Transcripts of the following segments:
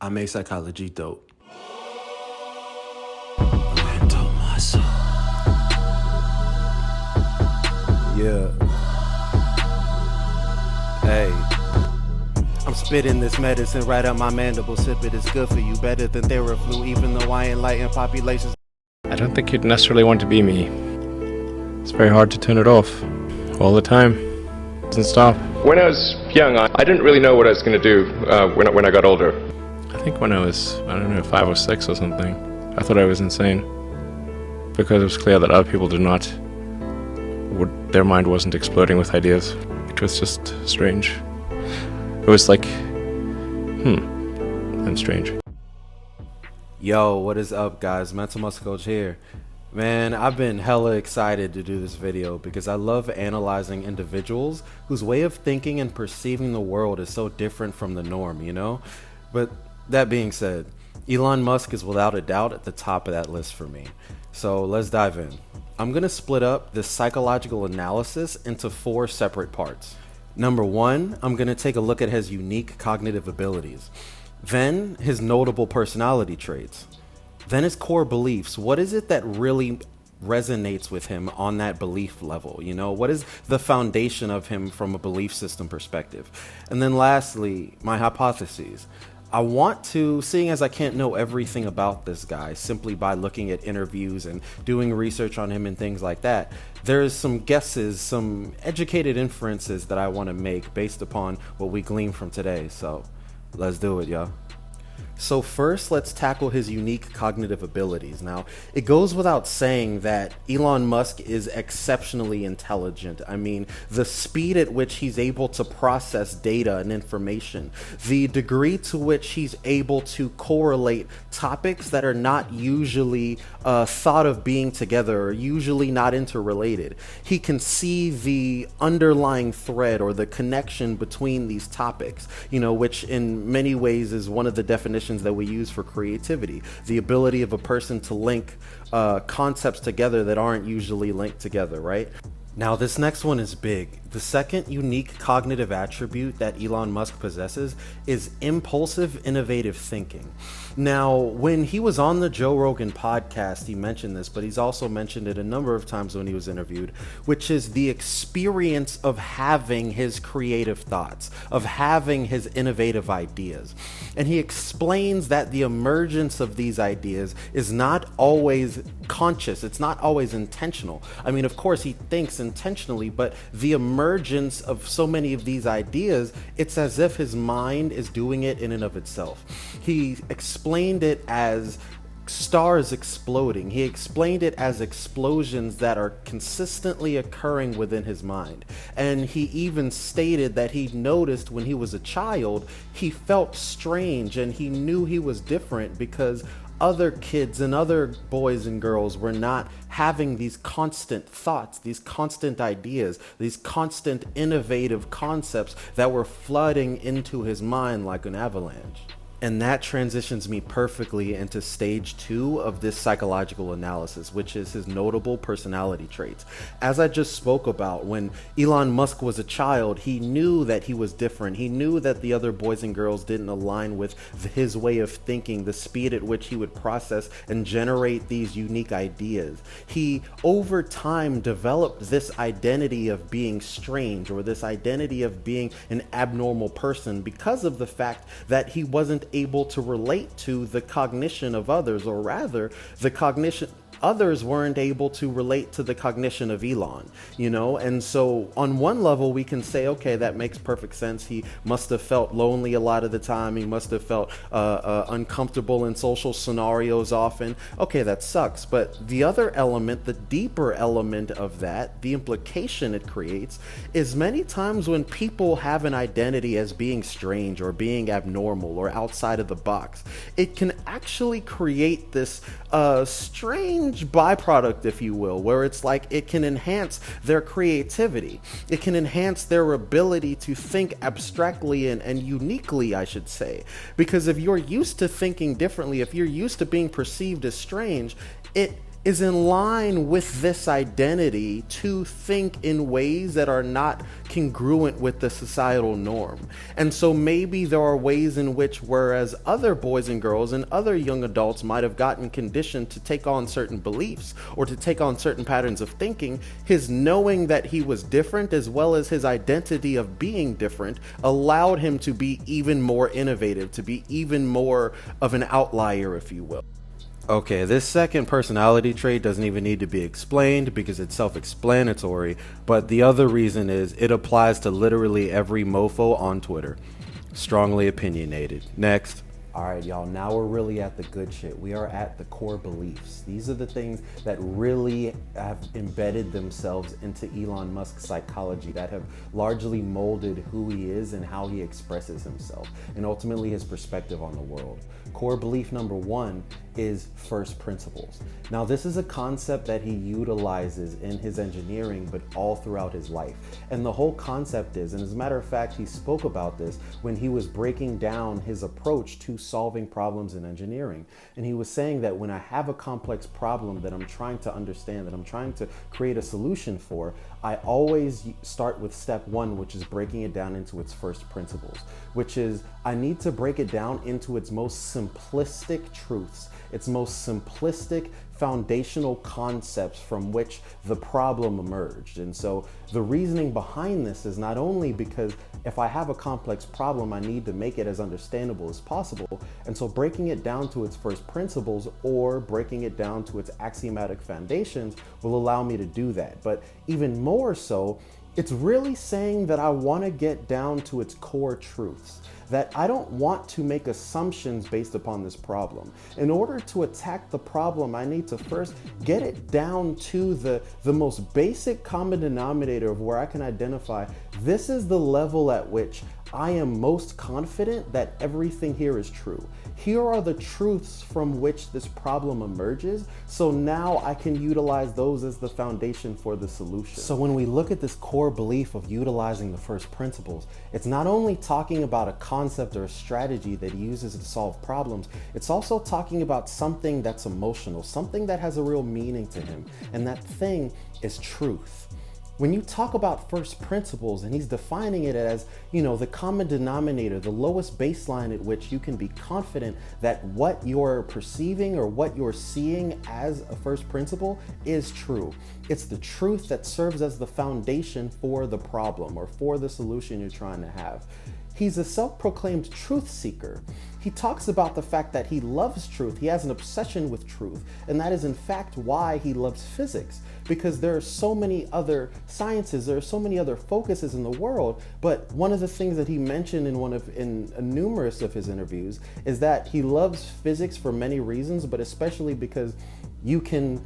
I made psychology dope. Mental muscle. Yeah. Hey. I'm spitting this medicine right out my mandible. Sip it, it's good for you. Better than Theraflu, even though I enlighten populations. I don't think you'd necessarily want to be me. It's very hard to turn it off. All the time. It doesn't stop. When I was young, I didn't really know what I was going to do when I got older. I think when I was, 5 or 6 or something, I thought I was insane. Because it was clear that other people did not. Their mind wasn't exploding with ideas. It was just strange. It was like, I'm strange. Yo, what is up, guys? Mental Muscle Coach here. Man, I've been hella excited to do this video because I love analyzing individuals whose way of thinking and perceiving the world is so different from the norm, you know? But that being said, Elon Musk is without a doubt at the top of that list for me. So let's dive in. I'm going to split up this psychological analysis into 4 separate parts. Number 1, I'm going to take a look at his unique cognitive abilities. Then his notable personality traits. Then his core beliefs. What is it that really resonates with him on that belief level? You know, what is the foundation of him from a belief system perspective? And then lastly, my hypotheses. I want to, seeing as I can't know everything about this guy simply by looking at interviews and doing research on him and things like that, there's some guesses, some educated inferences that I want to make based upon what we glean from today. So let's do it, y'all. So first, let's tackle his unique cognitive abilities. Now, it goes without saying that Elon Musk is exceptionally intelligent. I mean, the speed at which he's able to process data and information, the degree to which he's able to correlate topics that are not usually thought of being together or usually not interrelated. He can see the underlying thread or the connection between these topics, you know, which in many ways is one of the definitions that we use for creativity, the ability of a person to link concepts together that aren't usually linked together, right? Now, this next one is big. The second unique cognitive attribute that Elon Musk possesses is impulsive, innovative thinking. Now, when he was on the Joe Rogan podcast, he mentioned this, but he's also mentioned it a number of times when he was interviewed, which is the experience of having his creative thoughts, of having his innovative ideas. And he explains that the emergence of these ideas is not always conscious. It's not always intentional. I mean, of course, he thinks intentionally, but the emergence of so many of these ideas, it's as if his mind is doing it in and of itself. He explained it as stars exploding. He explained it as explosions that are consistently occurring within his mind. And he even stated that he noticed when he was a child, he felt strange and he knew he was different because other kids and other boys and girls were not having these constant thoughts, these constant ideas, these constant innovative concepts that were flooding into his mind like an avalanche. And that transitions me perfectly into stage 2 of this psychological analysis, which is his notable personality traits. As I just spoke about, when Elon Musk was a child, he knew that he was different. He knew that the other boys and girls didn't align with his way of thinking, the speed at which he would process and generate these unique ideas. He, over time, developed this identity of being strange, or this identity of being an abnormal person, because of the fact that he wasn't able to relate to the cognition of others, or rather the cognition others weren't able to relate to the cognition of Elon, you know? And so on one level we can say, okay, that makes perfect sense. He must have felt lonely a lot of the time. He must have felt uncomfortable in social scenarios often. Okay, that sucks. But the other element, the deeper element of that, the implication it creates, is many times when people have an identity as being strange or being abnormal or outside of the box, it can actually create this strange byproduct, if you will, where it's like it can enhance their creativity. It can enhance their ability to think abstractly and uniquely, I should say. Because if you're used to thinking differently, if you're used to being perceived as strange, it is in line with this identity to think in ways that are not congruent with the societal norm. And so maybe there are ways in which, whereas other boys and girls and other young adults might have gotten conditioned to take on certain beliefs or to take on certain patterns of thinking, his knowing that he was different, as well as his identity of being different, allowed him to be even more innovative, to be even more of an outlier, if you will. Okay, this second personality trait doesn't even need to be explained because it's self-explanatory, but the other reason is it applies to literally every mofo on Twitter. Strongly opinionated. Next. All right, y'all, now we're really at the good shit. We are at the core beliefs. These are the things that really have embedded themselves into Elon Musk's psychology, that have largely molded who he is and how he expresses himself, and ultimately his perspective on the world. Core belief number one is first principles. Now, this is a concept that he utilizes in his engineering, but all throughout his life. And the whole concept is, and as a matter of fact, he spoke about this when he was breaking down his approach to solving problems in engineering. And he was saying that when I have a complex problem that I'm trying to understand, that I'm trying to create a solution for, I always start with step one, which is breaking it down into its first principles, which is I need to break it down into its most simplistic truths, its most simplistic foundational concepts from which the problem emerged. And so the reasoning behind this is not only because if I have a complex problem, I need to make it as understandable as possible. And so breaking it down to its first principles or breaking it down to its axiomatic foundations will allow me to do that. But even more so, it's really saying that I want to get down to its core truths, that I don't want to make assumptions based upon this problem. In order to attack the problem, I need to first get it down to the most basic common denominator of where I can identify this is the level at which I am most confident that everything here is true. Here are the truths from which this problem emerges, so now I can utilize those as the foundation for the solution. So when we look at this core belief of utilizing the first principles, it's not only talking about a concept or a strategy that he uses to solve problems, it's also talking about something that's emotional, something that has a real meaning to him, and that thing is truth. When you talk about first principles, and he's defining it as, the common denominator, the lowest baseline at which you can be confident that what you're perceiving or what you're seeing as a first principle is true. It's the truth that serves as the foundation for the problem or for the solution you're trying to have. He's a self-proclaimed truth seeker. He talks about the fact that he loves truth. He has an obsession with truth. And that is in fact why he loves physics, because there are so many other sciences, there are so many other focuses in the world. But one of the things that he mentioned in numerous of his interviews is that he loves physics for many reasons, but especially because you can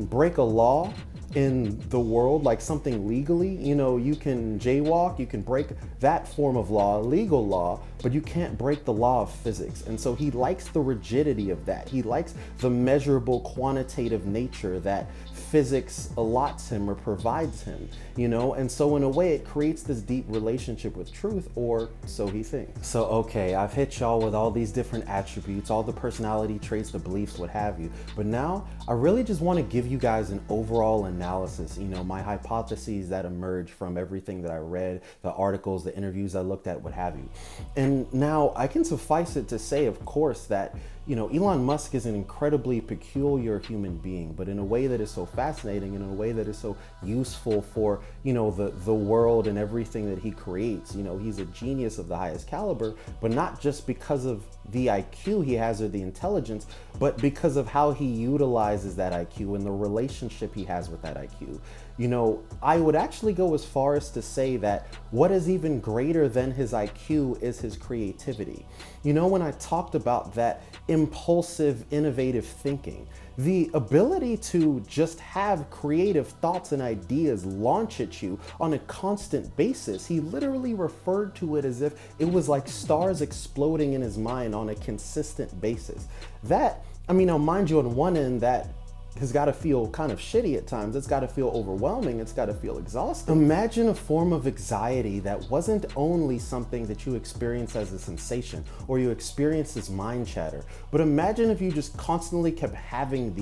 break a law in the world, like something legally, you can jaywalk, you can break that form of law, legal law, but you can't break the law of physics. And so he likes the rigidity of that. He likes the measurable quantitative nature that physics allots him or provides him, and so in a way it creates this deep relationship with truth, or so he thinks. So okay, I've hit y'all with all these different attributes, all the personality traits, the beliefs, what have you, but now I really just want to give you guys an overall analysis, my hypotheses that emerge from everything that I read, the articles, the interviews I looked at, what have you. And now I can suffice it to say, of course, that Elon Musk is an incredibly peculiar human being, but in a way that is so fascinating and in a way that is so useful for, the world and everything that he creates. He's a genius of the highest caliber, but not just because of the IQ he has or the intelligence, but because of how he utilizes that IQ and the relationship he has with that IQ. I would actually go as far as to say that what is even greater than his IQ is his creativity. When I talked about that impulsive, innovative thinking, the ability to just have creative thoughts and ideas launch at you on a constant basis, he literally referred to it as if it was like stars exploding in his mind on a consistent basis. That, now mind you, on one end, that has got to feel kind of shitty at times. It's got to feel overwhelming. It's got to feel exhausting. Imagine a form of anxiety that wasn't only something that you experience as a sensation or you experience as mind chatter, but imagine if you just constantly kept having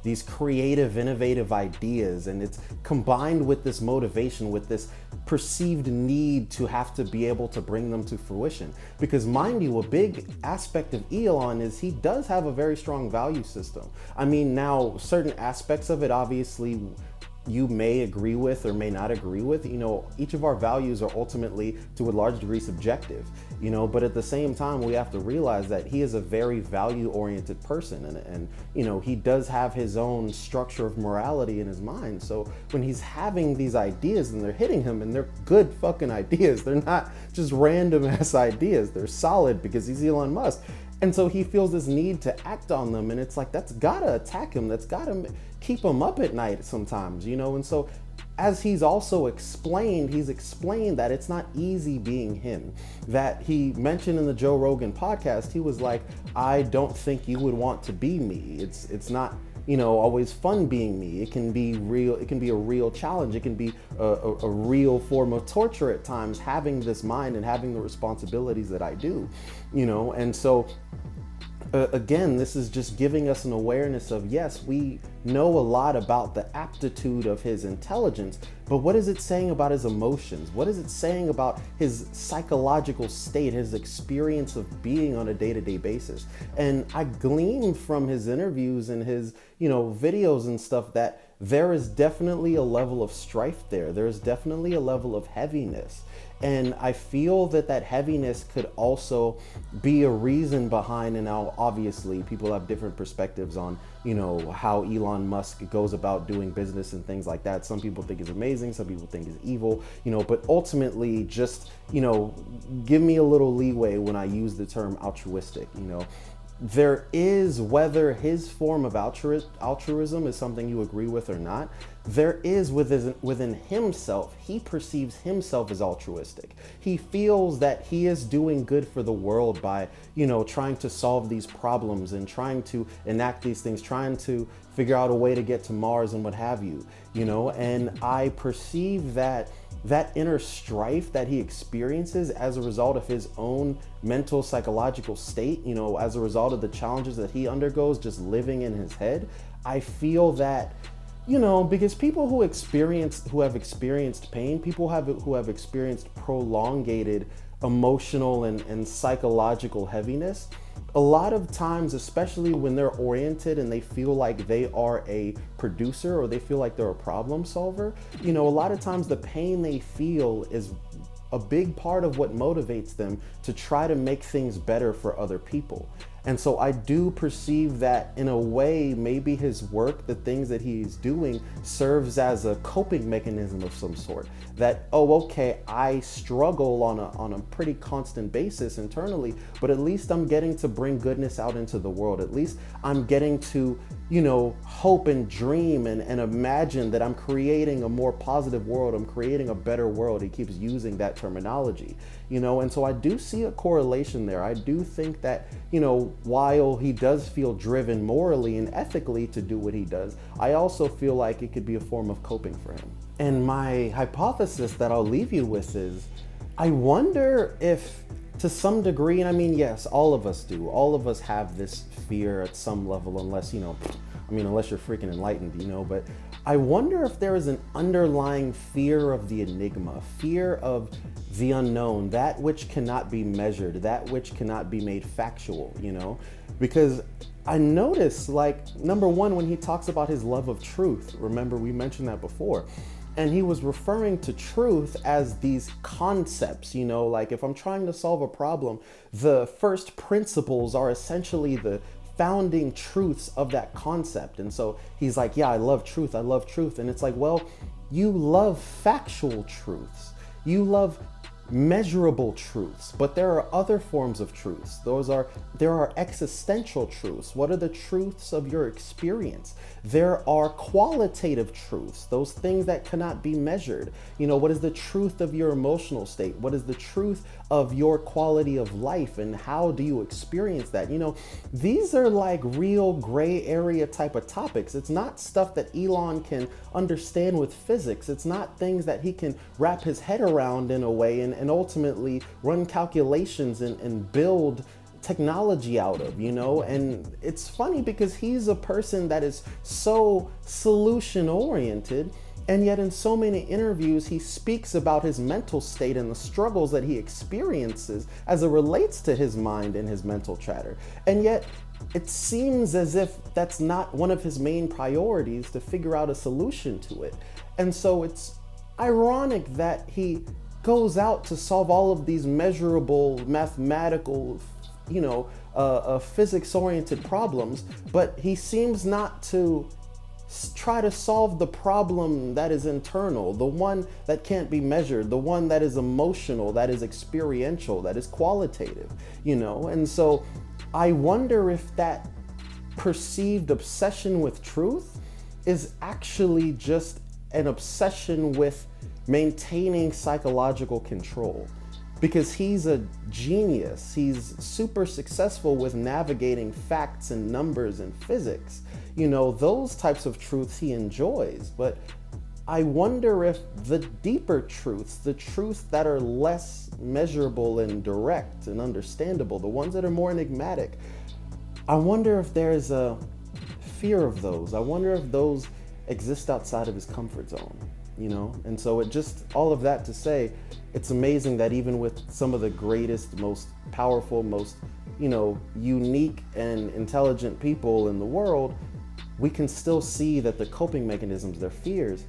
these creative, innovative ideas, and it's combined with this motivation, with this perceived need to have to be able to bring them to fruition. Because mind you, a big aspect of Elon is he does have a very strong value system. I mean, now certain aspects of it obviously you may agree with or may not agree with. You know, each of our values are ultimately to a large degree subjective, you know, but at the same time we have to realize that he is a very value oriented person, and you know, he does have his own structure of morality in his mind. So when he's having these ideas and they're hitting him, and they're good fucking ideas, they're not just random ass ideas, they're solid because he's Elon Musk. And so he feels this need to act on them, and it's like, that's gotta attack him, that's gotta keep him up at night sometimes, you know. And so as he's also explained, he's explained that it's not easy being him. That he mentioned in the Joe Rogan podcast, he was like, I don't think you would want to be me. It's not, you know, always fun being me. It can be real, it can be a real challenge, it can be a real form of torture at times, having this mind and having the responsibilities that I do, you know. And so again, this is just giving us an awareness of, yes, we know a lot about the aptitude of his intelligence, but what is it saying about his emotions? What is it saying about his psychological state, his experience of being on a day-to-day basis? And I glean from his interviews and his, you know, videos and stuff that there is definitely a level of strife there. There is definitely a level of heaviness. And I feel that that heaviness could also be a reason behind, and now obviously people have different perspectives on, you know, how Elon Musk goes about doing business and things like that. Some people think it's amazing, some people think it's evil, you know, but ultimately just, you know, give me a little leeway when I use the term altruistic, you know. There is, whether his form of altruism is something you agree with or not, there is within himself, he perceives himself as altruistic. He feels that he is doing good for the world by, you know, trying to solve these problems and trying to enact these things, trying to figure out a way to get to Mars and what have you, you know. And I perceive that inner strife that he experiences as a result of his own mental psychological state, you know, as a result of the challenges that he undergoes just living in his head, I feel that, you know, because people who have experienced pain, people who have experienced prolongated emotional and psychological heaviness, a lot of times, especially when they're oriented and they feel like they are a producer or they feel like they're a problem solver, you know, a lot of times the pain they feel is a big part of what motivates them to try to make things better for other people. And so I do perceive that in a way, maybe his work, the things that he's doing, serves as a coping mechanism of some sort. That, oh, okay, I struggle on a pretty constant basis internally, but at least I'm getting to bring goodness out into the world. At least I'm getting to, you know, hope and dream and imagine that I'm creating a more positive world. I'm creating a better world. He keeps using that terminology, you know, and so I do see a correlation there. I do think that, you know, while he does feel driven morally and ethically to do what he does, I also feel like it could be a form of coping for him. And my hypothesis that I'll leave you with is, I wonder if to some degree, and I mean, yes, all of us do, all of us have this fear at some level, unless, you know, I mean, unless you're freaking enlightened, you know, but I wonder if there is an underlying fear of the enigma, fear of the unknown, that which cannot be measured, that which cannot be made factual, you know, because I notice, like, number one, when he talks about his love of truth, remember we mentioned that before, and he was referring to truth as these concepts, you know, like if I'm trying to solve a problem, the first principles are essentially the founding truths of that concept. And so he's like, yeah, I love truth. I love truth. And it's like, well, you love factual truths. You love measurable truths, but there are other forms of truths. There are existential truths. What are the truths of your experience? There are qualitative truths, those things that cannot be measured. You know, what is the truth of your emotional state? What is the truth of your quality of life, and how do you experience that? You know, these are like real gray area type of topics. It's not stuff that Elon can understand with physics. It's not things that he can wrap his head around in a way and ultimately run calculations and build technology out of, you know? And it's funny because he's a person that is so solution oriented, and yet in so many interviews he speaks about his mental state and the struggles that he experiences as it relates to his mind and his mental chatter. And yet it seems as if that's not one of his main priorities, to figure out a solution to it. And so it's ironic that he goes out to solve all of these measurable mathematical, you know, physics-oriented problems, but he seems not to try to solve the problem that is internal, the one that can't be measured, the one that is emotional, that is experiential, that is qualitative, you know? And so I wonder if that perceived obsession with truth is actually just an obsession with maintaining psychological control. Because he's a genius, he's super successful with navigating facts and numbers and physics. You know, those types of truths he enjoys. But I wonder if the deeper truths, the truths that are less measurable and direct and understandable, the ones that are more enigmatic, I wonder if there's a fear of those. I wonder if those exist outside of his comfort zone, you know? And so it just, all of that to say, it's amazing that even with some of the greatest, most powerful, most, you know, unique and intelligent people in the world, we can still see that the coping mechanisms, their fears,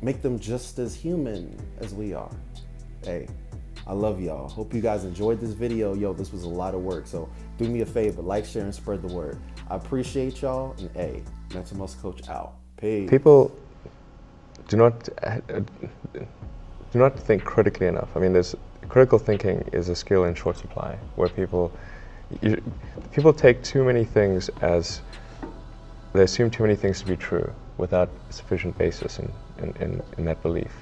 make them just as human as we are. Hey, I love y'all. Hope you guys enjoyed this video. Yo, this was a lot of work, so do me a favor, like, share, and spread the word. I appreciate y'all, and hey, Mental Muscle Coach out. Peace. People do not think critically enough. I mean, critical thinking is a skill in short supply, where people take too many things as, they assume too many things to be true without sufficient basis in that belief.